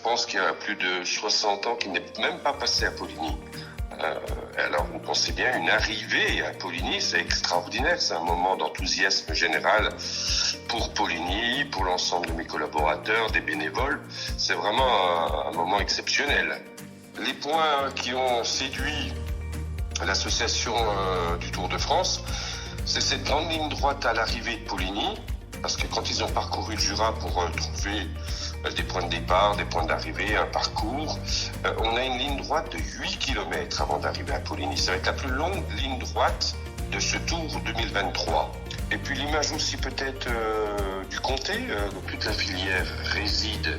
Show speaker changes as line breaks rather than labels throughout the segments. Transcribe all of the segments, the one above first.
pense qu'il y a plus de 60 ans qu'il n'est même pas passé à Poligny. Alors vous pensez bien, une arrivée à Poligny, c'est extraordinaire, c'est un moment d'enthousiasme général pour Poligny, pour l'ensemble de mes collaborateurs, des bénévoles. C'est vraiment un moment exceptionnel. Les points qui ont séduit l'association du Tour de France, c'est cette grande ligne droite à l'arrivée de Poligny, parce que quand ils ont parcouru le Jura pour trouver des points de départ, des points d'arrivée, un parcours, on a une ligne droite de 8 km avant d'arriver à Poligny. Ça va être la plus longue ligne droite de ce Tour 2023. Et puis l'image aussi peut-être du comté, toute la filière réside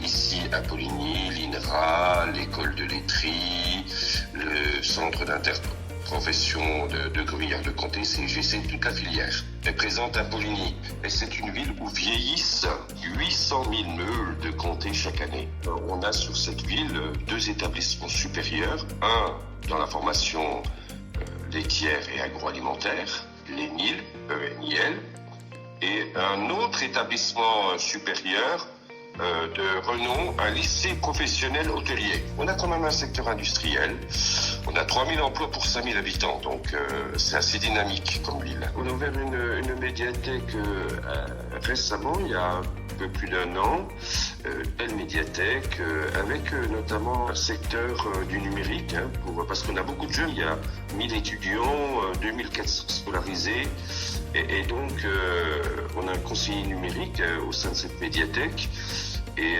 ici à Poligny, l'INRA, l'école de laiterie, le centre d'interprofession de Gruyère-le-Comté, CGC, toute la filière est présente à Poligny. Et c'est une ville où vieillissent 800 000 meules de comté chaque année. On a sur cette ville 2 établissements supérieurs, un dans la formation laitière et agroalimentaire, l'ENIL, ENIL, et un autre établissement supérieur de renom, un lycée professionnel hôtelier. On a quand même un secteur industriel. On a 3000 emplois pour 5000 habitants, donc c'est assez dynamique comme ville. On a ouvert une médiathèque récemment, il y a un peu plus d'1 an, belle médiathèque, avec notamment un secteur du numérique, parce qu'on a beaucoup de jeunes, il y a 1000 étudiants, 2400 scolarisés, et donc on a un conseiller numérique au sein de cette médiathèque. Et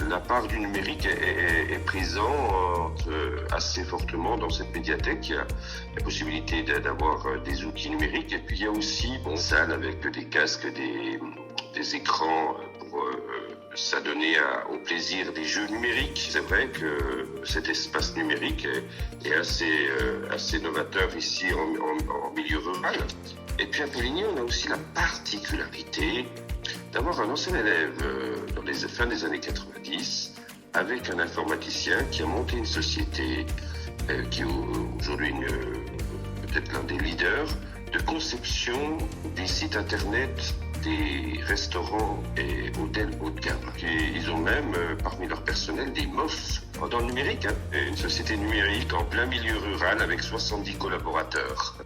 la part du numérique est présente assez fortement dans cette médiathèque. Il y a la possibilité d'avoir des outils numériques. Et puis il y a aussi une salle avec des casques, des écrans pour s'adonner au plaisir des jeux numériques. C'est vrai que cet espace numérique est assez novateur ici en milieu rural. Et puis à Poligny, on a aussi la particularité d'avoir un ancien élève dans les fins des années 90 avec un informaticien qui a monté une société qui est aujourd'hui peut-être l'un des leaders de conception des sites internet des restaurants et hôtels haut de gamme. Et ils ont même parmi leur personnel des MOF dans le numérique, une société numérique en plein milieu rural avec 70 collaborateurs.